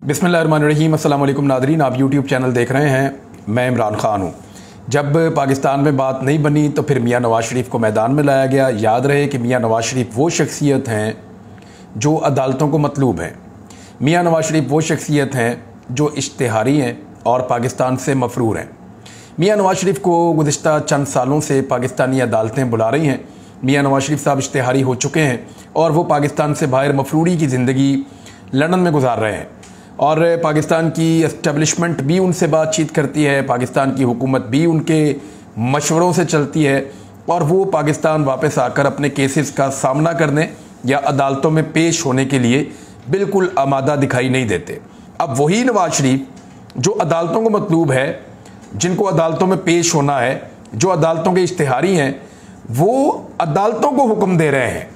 बिस्मिल्लाहिर्रहमानिर्रहीम। अस्सलाम वालेकुम नादरीन, आप यूट्यूब चैनल देख रहे हैं। मैं इमरान ख़ान हूँ। जब पाकिस्तान में बात नहीं बनी तो फिर मियाँ नवाज़ शरीफ को मैदान में लाया गया। याद रहे कि मियाँ नवाज़ शरीफ वो शख्सियत हैं जो अदालतों को मतलूब हैं। मियाँ नवाज़ शरीफ वो शख्सियत हैं जो इश्तिहारी हैं और पाकिस्तान से मफरूर हैं। मियाँ नवाज़ शरीफ को गुज़िश्ता चंद सालों से पाकिस्तानी अदालतें बुला रही हैं। मियाँ नवाज़ शरीफ साहब इश्तिहारी हो चुके हैं और वो पाकिस्तान से बाहर मफरूरी की ज़िंदगी लंदन में गुजार रहे हैं और पाकिस्तान की एस्टेब्लिशमेंट भी उनसे बातचीत करती है, पाकिस्तान की हुकूमत भी उनके मशवरों से चलती है और वो पाकिस्तान वापस आकर अपने केसेस का सामना करने या अदालतों में पेश होने के लिए बिल्कुल आमादा दिखाई नहीं देते। अब वही नवाज शरीफ जो अदालतों को मतलूब है, जिनको अदालतों में पेश होना है, जो अदालतों के इश्तिहारी हैं, वो अदालतों को हुक्म दे रहे हैं,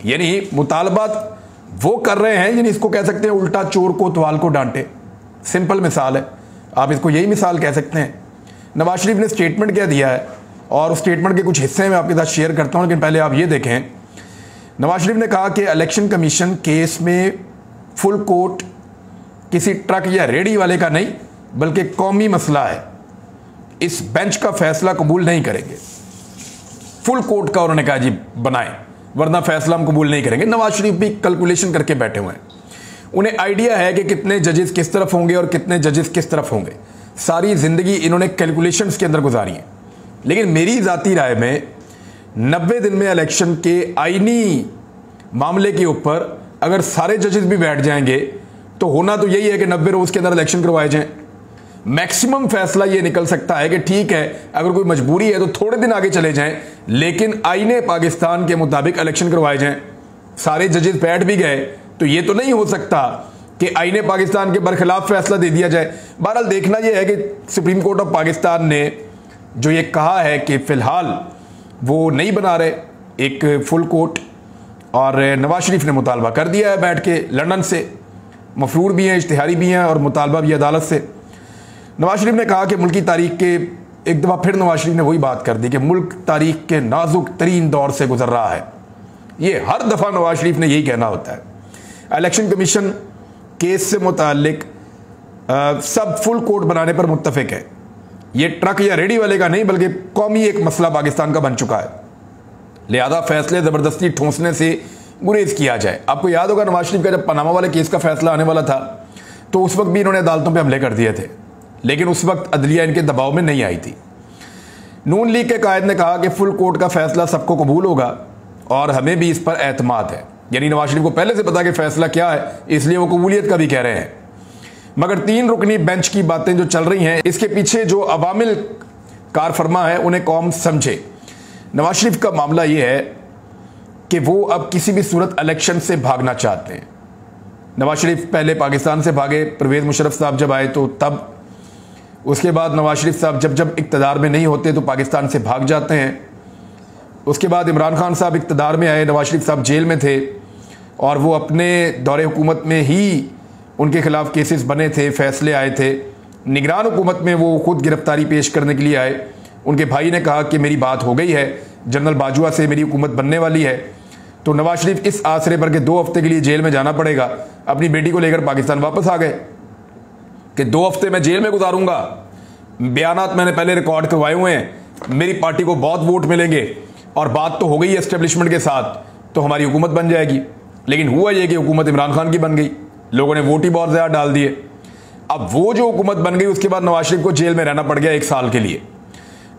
यानी मुतालबात वो कर रहे हैं, यानी इसको कह सकते हैं उल्टा चोर कोतवाल को डांटे। सिंपल मिसाल है, आप इसको यही मिसाल कह सकते हैं। नवाज शरीफ ने स्टेटमेंट क्या दिया है और उस स्टेटमेंट के कुछ हिस्से मैं आपके साथ शेयर करता हूं, लेकिन पहले आप ये देखें। नवाज शरीफ ने कहा कि इलेक्शन कमीशन केस में फुल कोर्ट किसी ट्रक या रेडी वाले का नहीं बल्कि कौमी मसला है, इस बेंच का फैसला कबूल नहीं करेंगे। फुल कोर्ट का उन्होंने कहा जी बनाए, वरना फैसला हम कबूल नहीं करेंगे। नवाज शरीफ भी कैलकुलेशन करके बैठे हुए हैं, उन्हें आइडिया है कि कितने जजेस किस तरफ होंगे और कितने जजेस किस तरफ होंगे। सारी जिंदगी इन्होंने कैलकुलेशंस के अंदर गुजारी है। लेकिन मेरी जाती राय में 90 दिन में इलेक्शन के आईनी मामले के ऊपर अगर सारे जजेस भी बैठ जाएंगे तो होना तो यही है कि 90 रोज के अंदर इलेक्शन करवाए जाएं। मैक्सिमम फैसला ये निकल सकता है कि ठीक है, अगर कोई मजबूरी है तो थोड़े दिन आगे चले जाएं, लेकिन आईने पाकिस्तान के मुताबिक इलेक्शन करवाए जाएं। सारे जजेस बैठ भी गए तो ये तो नहीं हो सकता कि आईने पाकिस्तान के बरखिलाफ फैसला दे दिया जाए। बहरहाल देखना यह है कि सुप्रीम कोर्ट ऑफ पाकिस्तान ने जो ये कहा है कि फिलहाल वो नहीं बना रहे एक फुल कोर्ट, और नवाज शरीफ ने मुतालबा कर दिया है बैठ के लंदन से। मफरूर भी हैं, इश्तिहारी भी हैं और मुतालबा भी अदालत से। नवाज शरीफ ने कहा कि मुल्की तारीख के, एक दफ़ा फिर नवाज शरीफ ने वही बात कर दी कि मुल्क तारीख के नाजुक तरीन दौर से गुजर रहा है। ये हर दफ़ा नवाज शरीफ ने यही कहना होता है। इलेक्शन कमीशन केस से मुतालिक सब फुल कोर्ट बनाने पर मुत्तफिक है। ये ट्रक या रेडी वाले का नहीं बल्कि कौमी एक मसला पाकिस्तान का बन चुका है, लिहाजा फैसले ज़बरदस्ती ठूंसने से गुरेज किया जाए। आपको याद होगा नवाज शरीफ का जब पनामा वाले केस का फैसला आने वाला था तो उस वक्त भी इन्होंने अदालतों पर हमले कर दिए थे, लेकिन उस वक्त अदलिया इनके दबाव में नहीं आई थी। नून लीग के कायद ने कहा कि फुल कोर्ट का फैसला सबको कबूल होगा और हमें भी इस पर एतमाद है, यानी नवाज शरीफ को पहले से पता कि फैसला क्या है, इसलिए वो कबूलियत का भी कह रहे हैं। मगर 3 रुकनी बेंच की बातें जो चल रही हैं, इसके पीछे जो अवामिल कार फरमा है उन्हें कौम समझे। नवाज शरीफ का मामला यह है कि वो अब किसी भी सूरत इलेक्शन से भागना चाहते हैं। नवाज शरीफ पहले पाकिस्तान से भागे, परवेज मुशर्रफ साहब जब आए तो तब, उसके बाद नवाज शरीफ साहब जब इक़्तिदार में नहीं होते तो पाकिस्तान से भाग जाते हैं। उसके बाद इमरान खान साहब इक़्तिदार में आए, नवाज शरीफ साहब जेल में थे और वो अपने दौरे हुकूमत में ही उनके खिलाफ केसेस बने थे, फैसले आए थे। निगरान हुकूमत में वो खुद गिरफ्तारी पेश करने के लिए आए। उनके भाई ने कहा कि मेरी बात हो गई है, जनरल बाजवा से मेरी हुकूमत बनने वाली है। तो नवाज शरीफ इस आसरे पर के 2 हफ्ते के लिए जेल में जाना पड़ेगा, अपनी बेटी को लेकर पाकिस्तान वापस आ गए कि 2 हफ्ते मैं जेल में गुजारूंगा। बयानात मैंने पहले रिकॉर्ड करवाए हुए हैं, मेरी पार्टी को बहुत वोट मिलेंगे और बात तो हो गई एस्टेब्लिशमेंट के साथ तो हमारी हुकूमत बन जाएगी। लेकिन हुआ ये कि हुकूमत इमरान खान की बन गई, लोगों ने वोट ही बहुत ज़्यादा डाल दिए। अब वो जो हुकूमत बन गई उसके बाद नवाज शरीफ को जेल में रहना पड़ गया 1 साल के लिए।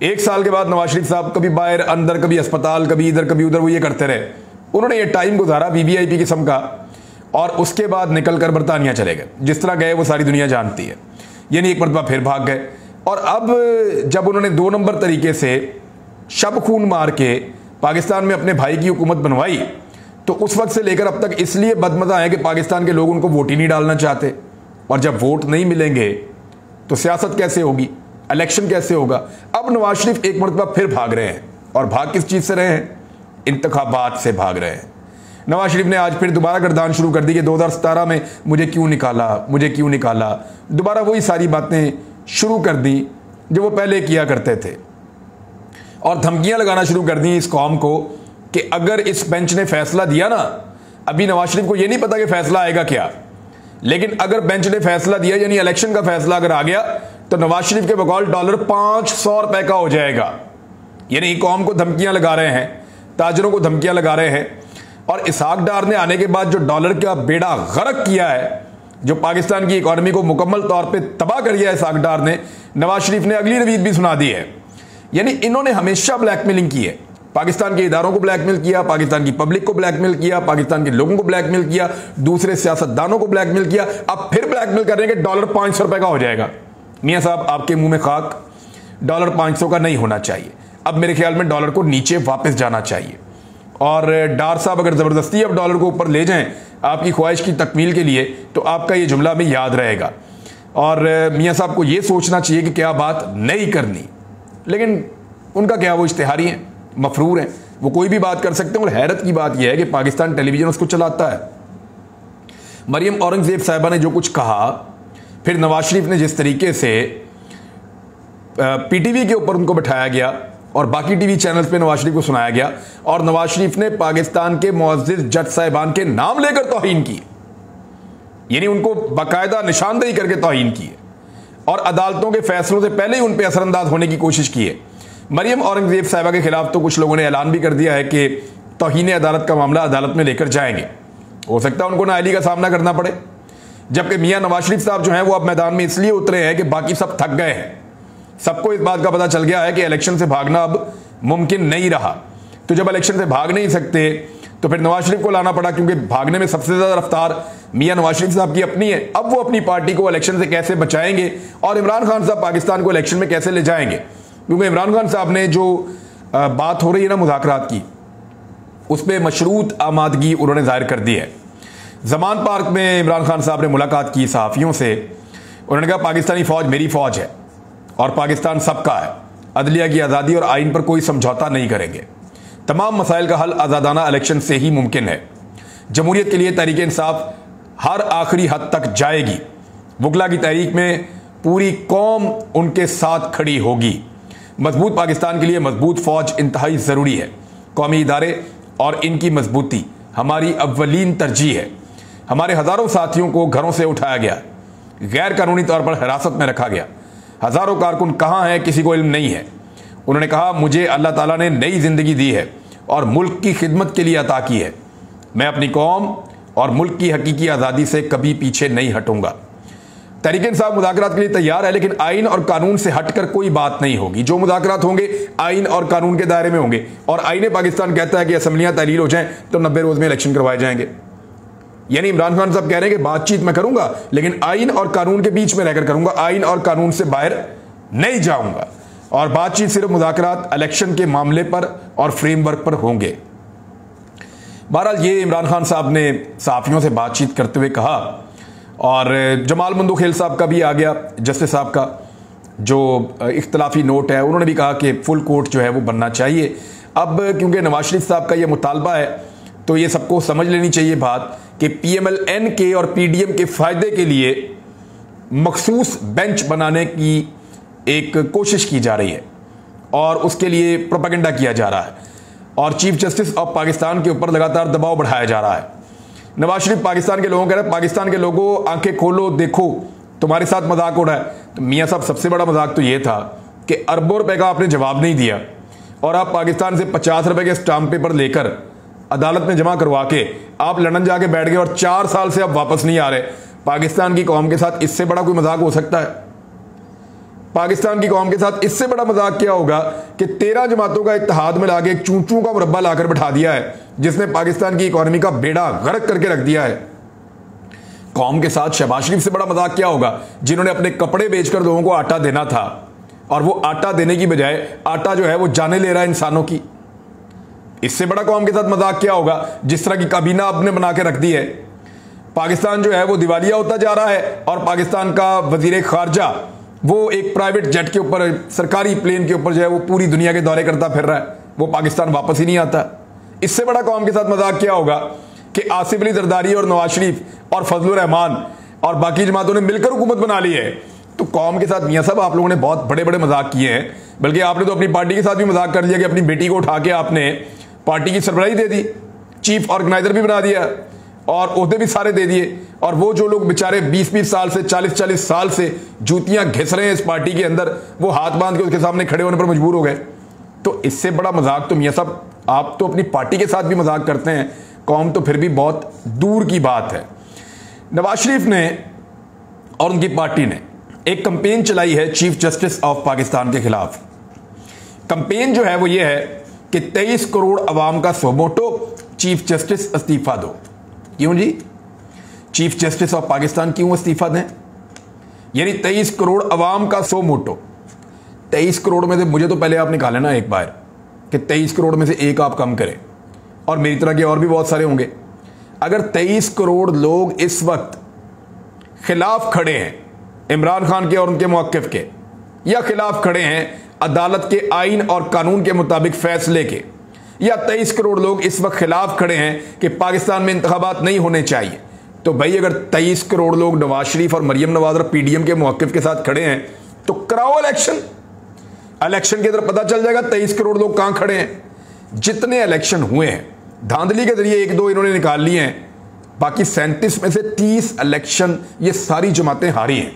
1 साल के बाद नवाज शरीफ साहब कभी बाहर अंदर, कभी अस्पताल, कभी इधर कभी उधर, वो ये करते रहे। उन्होंने ये टाइम गुजारा वीवीआईपी किस्म का और उसके बाद निकल कर बरतानिया चले गए। जिस तरह गए वो सारी दुनिया जानती है, यानी एक मरतबा फिर भाग गए। और अब जब उन्होंने 2 नंबर तरीके से शब खून मार के पाकिस्तान में अपने भाई की हुकूमत बनवाई तो उस वक्त से लेकर अब तक इसलिए बदमजा है कि पाकिस्तान के लोग उनको वोट ही नहीं डालना चाहते। और जब वोट नहीं मिलेंगे तो सियासत कैसे होगी, इलेक्शन कैसे होगा। अब नवाज शरीफ एक मरतबा फिर भाग रहे हैं, और भाग किस चीज़ से रहे हैं? इंतखाबात से भाग रहे हैं। नवाज शरीफ ने आज फिर दोबारा गर्दान शुरू कर दी कि 2017 में मुझे क्यों निकाला। दोबारा वही सारी बातें शुरू कर दी जो वो पहले किया करते थे और धमकियां लगाना शुरू कर दी इस कौम को कि अगर इस बेंच ने फैसला दिया ना, अभी नवाज शरीफ को यह नहीं पता कि फैसला आएगा क्या, लेकिन अगर बेंच ने फैसला दिया, यानी इलेक्शन का फैसला अगर आ गया, तो नवाज शरीफ के बकौल डॉलर 500 रुपए का हो जाएगा। यानी कौम को धमकियां लगा रहे हैं, ताजरों को धमकियां लगा रहे हैं। और इसहाक डार ने आने के बाद जो डॉलर का बेड़ा गर्क किया है, जो पाकिस्तान की इकॉनमी को मुकम्मल तौर पे तबाह कर दिया है इसहाक डार ने, नवाज शरीफ ने अगली नवीद भी सुना दी है। यानी इन्होंने हमेशा ब्लैकमेलिंग की है, पाकिस्तान के इदारों को ब्लैकमेल किया, पाकिस्तान की पब्लिक को ब्लैकमेल किया, पाकिस्तान के लोगों को ब्लैकमेल किया, दूसरे सियासतदानों को ब्लैकमेल किया। अब फिर ब्लैकमेल कर रहे हैं कि डॉलर 500 रुपए का हो जाएगा। मियां साहब, आपके मुंह में खाक, डॉलर 500 का नहीं होना चाहिए। अब मेरे ख्याल में डॉलर को नीचे वापस जाना चाहिए। और डार साहब अगर जबरदस्ती अब डॉलर को ऊपर ले जाएं आपकी ख्वाहिश की तकमील के लिए, तो आपका ये जुमला भी याद रहेगा। और मियां साहब को ये सोचना चाहिए कि क्या बात नहीं करनी, लेकिन उनका क्या, वो इश्तिहारी हैं, मफरूर हैं, वो कोई भी बात कर सकते हैं। और हैरत की बात यह है कि पाकिस्तान टेलीविजन उसको चलाता है। मरियम औरंगजेब साहिबा ने जो कुछ कहा, फिर नवाज शरीफ ने जिस तरीके से पीटीवी के ऊपर उनको बिठाया गया और बाकी टीवी चैनल्स पे नवाज शरीफ को सुनाया गया, और नवाज शरीफ ने पाकिस्तान के मुअज़्ज़िज़ जज साहिबान के नाम लेकर तौहीन की, यानी उनको बाकायदा निशानदेही करके तौहीन की है और अदालतों के फैसलों से पहले ही उन पर असरअंदाज होने की कोशिश की है। मरियम औरंगजेब साहिबा के खिलाफ तो कुछ लोगों ने ऐलान भी कर दिया है कि तौहीन अदालत का मामला अदालत में लेकर जाएंगे। हो सकता है उनको नाअहली का सामना करना पड़े, जबकि मियां नवाज शरीफ साहब जो हैं वो अब मैदान में इसलिए उतरे हैं कि बाकी सब थक गए हैं। सबको इस बात का पता चल गया है कि इलेक्शन से भागना अब मुमकिन नहीं रहा। तो जब इलेक्शन से भाग नहीं सकते तो फिर नवाज शरीफ को लाना पड़ा, क्योंकि भागने में सबसे ज्यादा रफ्तार मियां नवाज शरीफ साहब की अपनी है। अब वो अपनी पार्टी को इलेक्शन से कैसे बचाएंगे और इमरान खान साहब पाकिस्तान को इलेक्शन में कैसे ले जाएंगे, क्योंकि इमरान खान साहब ने जो बात हो रही है ना मुज़ाकरात की, उस पर मशरूत आमादगी उन्होंने जाहिर कर दी है। जमान पार्क में इमरान खान साहब ने मुलाकात की सहाफ़ियों से। उन्होंने कहा पाकिस्तानी फौज मेरी फौज है और पाकिस्तान सबका है, अदलिया की आज़ादी और आइन पर कोई समझौता नहीं करेंगे, तमाम मसाइल का हल आज़ादाना इलेक्शन से ही मुमकिन है, जमहूरियत के लिए तहरीक इंसाफ हर आखिरी हद तक जाएगी, वकला की तहरीक में पूरी कौम उनके साथ खड़ी होगी, मजबूत पाकिस्तान के लिए मजबूत फौज इंतहाई ज़रूरी है, कौमी इदारे और इनकी मजबूती हमारी अव्वलीन तरजीह है। हमारे हज़ारों साथियों को घरों से उठाया गया, गैर कानूनी तौर पर हिरासत में रखा गया, हज़ारों कारकुन कहाँ हैं किसी को इल्म नहीं है। उन्होंने कहा मुझे अल्लाह ताला ने नई ज़िंदगी दी है और मुल्क की खिदमत के लिए अता की है, मैं अपनी कौम और मुल्क की हकीकी आज़ादी से कभी पीछे नहीं हटूंगा। तहरीक इंसाफ मुज़ाकरात के लिए तैयार है, लेकिन आइन और कानून से हटकर कोई बात नहीं होगी। जो मुज़ाकरात होंगे आइन और कानून के दायरे में होंगे, और आइन पाकिस्तान कहता है कि असम्बलियाँ तहलील हो जाएं तो 90 रोज़ में इलेक्शन करवाए जाएंगे। यानी इमरान खान साहब कह रहे हैं कि बातचीत मैं करूंगा, लेकिन आइन और कानून के बीच में रहकर करूंगा, आइन और कानून से बाहर नहीं जाऊंगा, और बातचीत सिर्फ मुज़ाकरात इलेक्शन के मामले पर और फ्रेमवर्क पर होंगे। बहरहाल ये इमरान खान साहब ने सहाफ़ियों से बातचीत करते हुए कहा। और जमाल मंदोखेल साहब का भी आ गया, जस्टिस साहब का जो इख्तलाफी नोट है, उन्होंने भी कहा कि फुल कोर्ट जो है वो बनना चाहिए। अब क्योंकि नवाज शरीफ साहब का ये मुतालबा है, तो ये सबको समझ लेनी चाहिए बात कि PMLN के और PDM के फ़ायदे के लिए मखसूस बेंच बनाने की एक कोशिश की जा रही है और उसके लिए प्रोपेगेंडा किया जा रहा है, और चीफ जस्टिस ऑफ पाकिस्तान के ऊपर लगातार दबाव बढ़ाया जा रहा है। नवाज शरीफ पाकिस्तान के लोगों कह रहे हैं पाकिस्तान के लोगों आंखें खोलो, देखो तुम्हारे साथ मजाक हो रहा है। तो मियाँ साहब सबसे बड़ा मजाक तो ये था कि अरबों रुपए का आपने जवाब नहीं दिया और आप पाकिस्तान से 50 रुपए के स्टाम्प पेपर लेकर अदालत में जमा करवा के आप लंदन जाके बैठ गए और 4 साल से अब वापस नहीं आ रहे। पाकिस्तान की कौम के साथ इससे बड़ा कोई मजाक हो सकता है? पाकिस्तान की कौम के साथ इससे बड़ा मजाक क्या होगा कि 13 जमातों का इत्तेहाद में लाके एक चूचू का मुरब्बा लाकर बैठा दिया है, जिसने पाकिस्तान की इकॉनमी का बेड़ा गर्क करके रख दिया है। कौम के साथ शहबाज शरीफ से बड़ा मजाक क्या होगा, जिन्होंने अपने कपड़े बेचकर लोगों को आटा देना था और वो आटा देने की बजाय आटा जो है वो जाने ले रहा है इंसानों की। इससे बड़ा कौम के साथ मजाक क्या होगा, जिस तरह की काबीना आपने बना के रख दी है। पाकिस्तान जो है वो दिवालिया होता जा रहा है और पाकिस्तान का वजीर खारजा वो एक प्राइवेट जेट के ऊपर, सरकारी प्लेन के ऊपर जो है वो पूरी दुनिया के दौरे करता फिर रहा है, वो पाकिस्तान वापस ही नहीं आता। इससे बड़ा कौम के साथ मजाक क्या होगा कि आसिफ अली जरदारी और नवाज शरीफ और फजलुर रहमान और बाकी जमातों ने मिलकर हुकूमत बना ली है। तो कौम के साथ मियाँ साहब आप लोगों ने बहुत बड़े बड़े मजाक किए हैं, बल्कि आपने तो अपनी पार्टी के साथ भी मजाक कर लिया कि अपनी बेटी को उठा के आपने पार्टी की सरबराही दे दी, चीफ ऑर्गेनाइजर भी बना दिया, और ओहदे भी सारे दे दिए, और वो जो लोग बेचारे 20-20 साल से 40-40 साल से जूतियां घिस रहे हैं इस पार्टी के अंदर, वो हाथ बांध के उसके सामने खड़े होने पर मजबूर हो गए। तो इससे बड़ा मजाक तो मियां साहब आप तो अपनी पार्टी के साथ भी मजाक करते हैं, कौम तो फिर भी बहुत दूर की बात है। नवाज शरीफ ने और उनकी पार्टी ने एक कैंपेन चलाई है चीफ जस्टिस ऑफ पाकिस्तान के खिलाफ। कैंपेन जो है वो ये है कि 23 करोड़ अवाम का सोमोटो, चीफ जस्टिस इस्तीफा दो। क्यों जी? चीफ जस्टिस ऑफ पाकिस्तान क्यों इस्तीफा दें? यानी 23 करोड़ अवाम का सोमोटो। 23 करोड़ में से मुझे तो पहले आप निकालें ना एक बार कि 23 करोड़ में से एक आप कम करें, और मेरी तरह के और भी बहुत सारे होंगे। अगर 23 करोड़ लोग इस वक्त खिलाफ खड़े हैं इमरान खान के और उनके मौक़िफ़ के, या खिलाफ खड़े हैं अदालत के आइन और कानून के मुताबिक फैसले के, या 23 करोड़ लोग इस वक्त खिलाफ खड़े हैं कि पाकिस्तान में इंतखाबात नहीं होने चाहिए, तो भाई अगर 23 करोड़ लोग नवाज शरीफ और मरियम नवाज और पीडीएम के मौक़िफ़ के साथ खड़े हैं तो कराओ इलेक्शन। इलेक्शन के अंदर पता चल जाएगा 23 करोड़ लोग कहां खड़े हैं। जितने इलेक्शन हुए हैं धांधली के जरिए 1-2 इन्होंने निकाल लिए हैं, बाकी 37 में से 30 इलेक्शन ये सारी जमातें हारी हैं।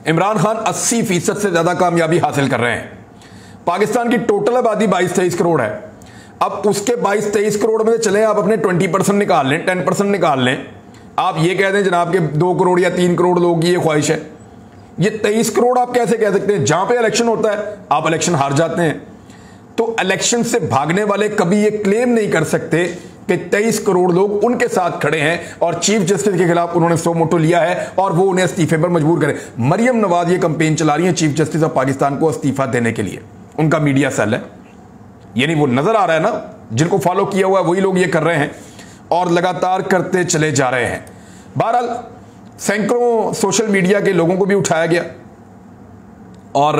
इमरान खान 80% से ज्यादा कामयाबी हासिल कर रहे हैं। पाकिस्तान की टोटल आबादी 22-23 करोड़ है। अब उसके 22-23 करोड़ में से चले आप अपने 20% निकाल लें, 10% निकाल लें, आप ये कह दें जनाब के 2 करोड़ या 3 करोड़ लोगों की ये ख्वाहिश है। ये 23 करोड़ आप कैसे कह सकते हैं? जहां पे इलेक्शन होता है आप इलेक्शन हार जाते हैं। तो इलेक्शन से भागने वाले कभी ये क्लेम नहीं कर सकते कि 23 करोड़ लोग उनके साथ खड़े हैं और चीफ जस्टिस के खिलाफ उन्होंने सो मोटो लिया है और वो उन्हें इस्तीफे पर मजबूर करें। मरियम नवाज ये कैंपेन चला रही है चीफ जस्टिस ऑफ पाकिस्तान को इस्तीफा देने के लिए, उनका मीडिया सेल है। यानी वो नजर आ रहा है ना, जिनको फॉलो किया हुआ है वही लोग ये कर रहे हैं और लगातार करते चले जा रहे हैं। बहरहाल सैकड़ों सोशल मीडिया के लोगों को भी उठाया गया और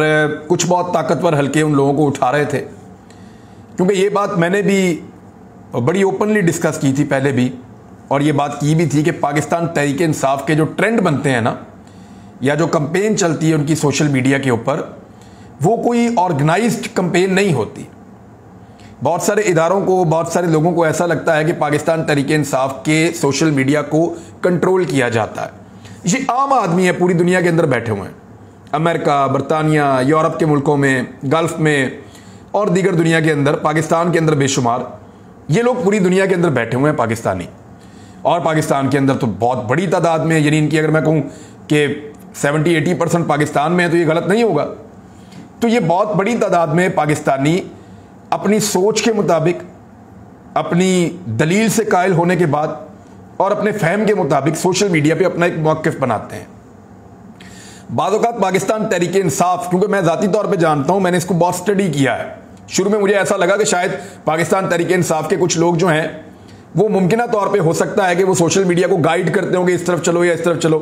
कुछ बहुत ताकतवर हल्के उन लोगों को उठा रहे थे, क्योंकि ये बात मैंने भी बड़ी ओपनली डिस्कस की थी पहले भी, और ये बात की भी थी कि पाकिस्तान तहरीक इंसाफ के जो ट्रेंड बनते हैं ना, या जो कैंपेन चलती है उनकी सोशल मीडिया के ऊपर, वो कोई ऑर्गेनाइज्ड कैंपेन नहीं होती। बहुत सारे इदारों को, बहुत सारे लोगों को ऐसा लगता है कि पाकिस्तान तहरीक इंसाफ के सोशल मीडिया को कंट्रोल किया जाता है। ये आम आदमी है, पूरी दुनिया के अंदर बैठे हुए हैं, अमेरिका, बरतानिया, यूरोप के मुल्कों में, गल्फ में और दीगर दुनिया के अंदर, पाकिस्तान के अंदर बेशुमार ये लोग पूरी दुनिया के अंदर बैठे हुए हैं पाकिस्तानी, और पाकिस्तान के अंदर तो बहुत बड़ी तादाद में, यानी इनकी अगर मैं कहूँ कि 70-80% पाकिस्तान में है तो ये गलत नहीं होगा। तो ये बहुत बड़ी तादाद में पाकिस्तानी अपनी सोच के मुताबिक, अपनी दलील से कायल होने के बाद और अपने फहम के मुताबिक सोशल मीडिया पे अपना एक मौक़िफ़ बनाते हैं। बाज़ औक़ात पाकिस्तान तहरीक इंसाफ, क्योंकि मैं ज़ाती तौर पे जानता हूँ, मैंने इसको बहुत स्टडी किया है। शुरू में मुझे ऐसा लगा कि शायद पाकिस्तान तहरीक इंसाफ के कुछ लोग जो हैं वो मुमकिना तौर पे हो सकता है कि वो सोशल मीडिया को गाइड करते होंगे इस तरफ चलो या इस तरफ चलो,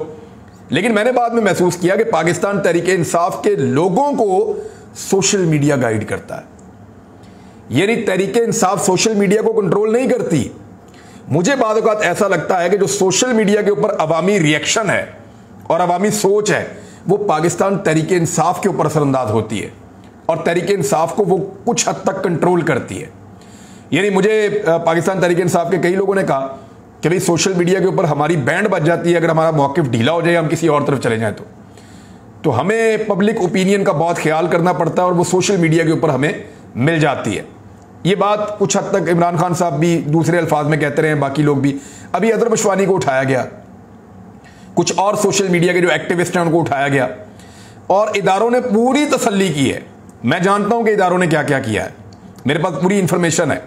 लेकिन मैंने बाद में महसूस किया कि पाकिस्तान तहरीक इंसाफ के लोगों को सोशल मीडिया गाइड करता है। यानी तहरीक इंसाफ सोशल मीडिया को कंट्रोल नहीं करती। मुझे बाद औक़ात ऐसा लगता है कि जो सोशल मीडिया के ऊपर अवामी रिएक्शन है और अवामी सोच है वो पाकिस्तान तहरीक इंसाफ के ऊपर असरअंदाज होती है, और तहरीक इंसाफ को वो कुछ हद तक कंट्रोल करती है। यानी मुझे पाकिस्तान तहरीक इंसाफ के कई लोगों ने कहा कि भाई सोशल मीडिया के ऊपर हमारी बैंड बज जाती है अगर हमारा मौक़िफ़ ढीला हो जाए, हम किसी और तरफ चले जाएं तो हमें पब्लिक ओपिनियन का बहुत ख्याल करना पड़ता है और वो सोशल मीडिया के ऊपर हमें मिल जाती है। ये बात कुछ हद तक इमरान खान साहब भी दूसरे अल्फाज में कहते रहे, बाकी लोग भी। अभी अदर बशवानी को उठाया गया, कुछ और सोशल मीडिया के जो एक्टिविस्ट हैं उनको उठाया गया, और इदारों ने पूरी तसल्ली की है। मैं जानता हूं कि इदारों ने क्या क्या किया है, मेरे पास पूरी इंफॉर्मेशन है।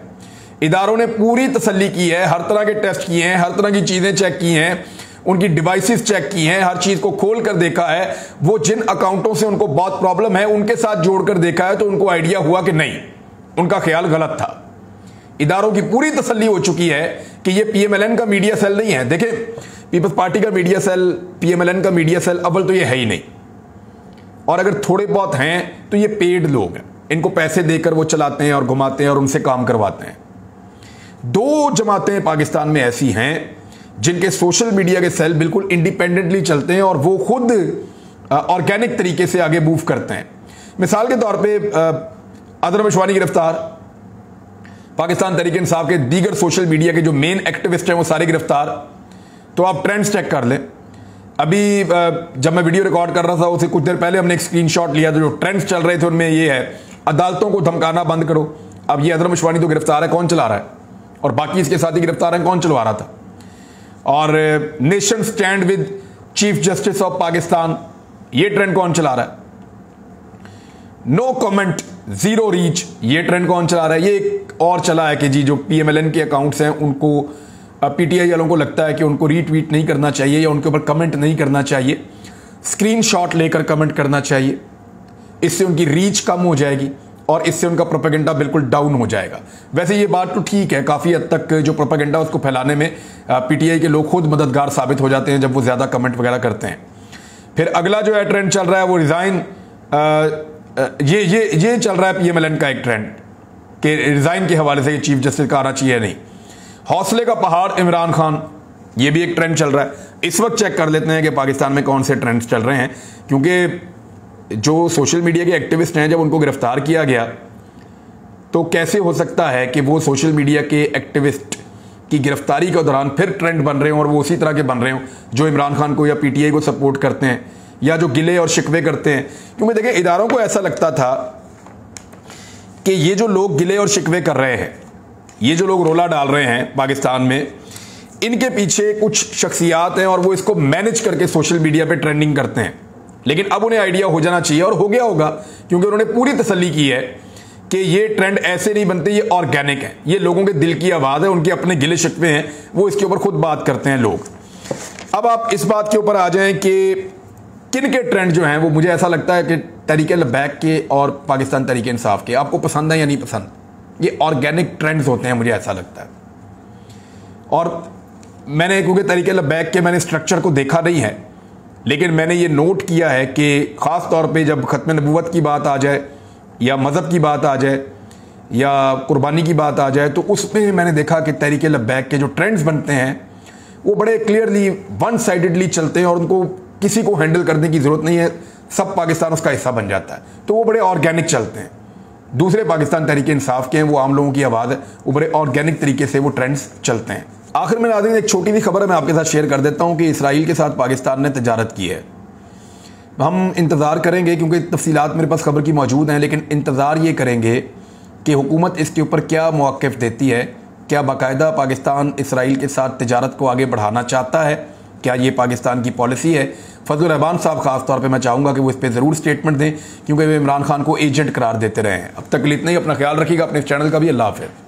इदारों ने पूरी तसल्ली की है, हर तरह के टेस्ट किए हैं, हर तरह की चीज़ें चेक की हैं, उनकी डिवाइसेस चेक की हैं, हर चीज़ को खोल कर देखा है। वो जिन अकाउंटों से उनको बहुत प्रॉब्लम है उनके साथ जोड़कर देखा है, तो उनको आइडिया हुआ कि नहीं, उनका ख्याल गलत था। इदारों की पूरी तसल्ली हो चुकी है कि ये PMLN का मीडिया सेल नहीं है। देखें, पीपल्स पार्टी का मीडिया सेल, PMLN का मीडिया सेल अव्वल तो ये है ही नहीं, और अगर थोड़े बहुत हैं तो ये पेड लोग हैं, इनको पैसे देकर वो चलाते हैं और घुमाते हैं और उनसे काम करवाते हैं। 2 जमातें पाकिस्तान में ऐसी हैं जिनके सोशल मीडिया के सेल बिल्कुल इंडिपेंडेंटली चलते हैं और वो खुद ऑर्गेनिक तरीके से आगे मूव करते हैं। मिसाल के तौर पे अदर बशवानी गिरफ्तार, पाकिस्तान तहरीक इंसाफ के दीगर सोशल मीडिया के जो मेन एक्टिविस्ट हैं वो सारे गिरफ्तार। तो आप ट्रेंड्स चेक कर लें। अभी जब मैं वीडियो रिकॉर्ड कर रहा था उससे कुछ देर पहले हमने एक स्क्रीनशॉट लिया था, जो ट्रेंड्स चल रहे थे उनमें ये है, अदालतों को धमकाना बंद करो। अब ये अदरम उशवानी तो गिरफ्तार है, कौन चला रहा है? और बाकी इसके साथ ही गिरफ्तार हैं, कौन चलवा रहा था? और nation stand with chief justice of Pakistan, ये ट्रेंड कौन चला रहा है? नो कमेंट जीरो रीच, ये ट्रेंड कौन चला रहा है? ये एक और चला है कि जी जो PMLN के अकाउंट्स हैं उनको PTI वालों को लगता है कि उनको रीट्वीट नहीं करना चाहिए या उनके ऊपर कमेंट नहीं करना चाहिए, स्क्रीनशॉट लेकर कमेंट करना चाहिए, इससे उनकी रीच कम हो जाएगी और इससे उनका प्रोपेगेंडा बिल्कुल डाउन हो जाएगा। वैसे ये बात तो ठीक है, काफ़ी हद तक जो प्रोपेगेंडा उसको फैलाने में PTI के लोग खुद मददगार साबित हो जाते हैं जब वो ज़्यादा कमेंट वगैरह करते हैं। फिर अगला जो है ट्रेंड चल रहा है वो रिज़ाइन, ये चल रहा है PMLN का एक ट्रेंड कि रिज़ाइन के हवाले से चीफ जस्टिस का आना चाहिए नहीं। हौसले का पहाड़ इमरान खान, ये भी एक ट्रेंड चल रहा है। इस वक्त चेक कर लेते हैं कि पाकिस्तान में कौन से ट्रेंड्स चल रहे हैं, क्योंकि जो सोशल मीडिया के एक्टिविस्ट हैं जब उनको गिरफ्तार किया गया तो कैसे हो सकता है कि वो सोशल मीडिया के एक्टिविस्ट की गिरफ्तारी के दौरान फिर ट्रेंड बन रहे हों और वो उसी तरह के बन रहे हों जो इमरान खान को या PTI को सपोर्ट करते हैं या जो गिले और शिकवे करते हैं। क्योंकि देखिए इदारों को ऐसा लगता था कि ये जो लोग गिले और शिकवे कर रहे हैं, ये जो लोग रोला डाल रहे हैं पाकिस्तान में, इनके पीछे कुछ शख्सियात हैं और वो इसको मैनेज करके सोशल मीडिया पे ट्रेंडिंग करते हैं। लेकिन अब उन्हें आइडिया हो जाना चाहिए और हो गया होगा, क्योंकि उन्होंने पूरी तसल्ली की है कि ये ट्रेंड ऐसे नहीं बनते, ये ऑर्गेनिक है, ये लोगों के दिल की आवाज़ है, उनके अपने गिले शिकवे हैं, वो इसके ऊपर खुद बात करते हैं लोग। अब आप इस बात के ऊपर आ जाएं कि किन के ट्रेंड जो हैं वो मुझे ऐसा लगता है कि तहरीक लब्बैक के और पाकिस्तान तहरीक इंसाफ के, आपको पसंद है या नहीं पसंद, ये ऑर्गेनिक ट्रेंड्स होते हैं, मुझे ऐसा लगता है। और मैंने क्योंकि तहरीक लब्बैक के मैंने स्ट्रक्चर को देखा नहीं है, लेकिन मैंने ये नोट किया है कि ख़ास तौर पे जब ख़त्म नबूवत की बात आ जाए या मज़हब की बात आ जाए या कुर्बानी की बात आ जाए, तो उसमें मैंने देखा कि तहरीक लब्बैक के जो ट्रेंड्स बनते हैं वो बड़े क्लियरली वन साइडेडली चलते हैं और उनको किसी को हैंडल करने की ज़रूरत नहीं है, सब पाकिस्तान उसका हिस्सा बन जाता है, तो वो बड़े ऑर्गेनिक चलते हैं। दूसरे पाकिस्तान तहरीक इंसाफ के हैं, वो आम लोगों की आवाज़ है, वो बड़े ऑर्गेनिक तरीके से वो ट्रेंड्स चलते हैं। आखिर में नाज़रीन एक छोटी सी खबर है, मैं आपके साथ शेयर कर देता हूँ कि इसराइल के साथ पाकिस्तान ने तजारत की है। हम इंतज़ार करेंगे क्योंकि तफसीलात मेरे पास खबर की मौजूद हैं, लेकिन इंतज़ार ये करेंगे कि हुकूमत इसके ऊपर क्या मौक़िफ़ देती है। क्या बाकायदा पाकिस्तान इसराइल के साथ तजारत को आगे बढ़ाना चाहता है? क्या ये पाकिस्तान की पॉलिसी है? फजल रहमान साहब ख़ास तौर पे मैं चाहूँगा कि वो इस पर ज़रूर स्टेटमेंट दें, क्योंकि वे इमरान खान को एजेंट करार देते रहे हैं। अब तक इतना ही, अपना ख्याल रखिएगा, अपने चैनल का भी। अल्लाह हाफ़िज़।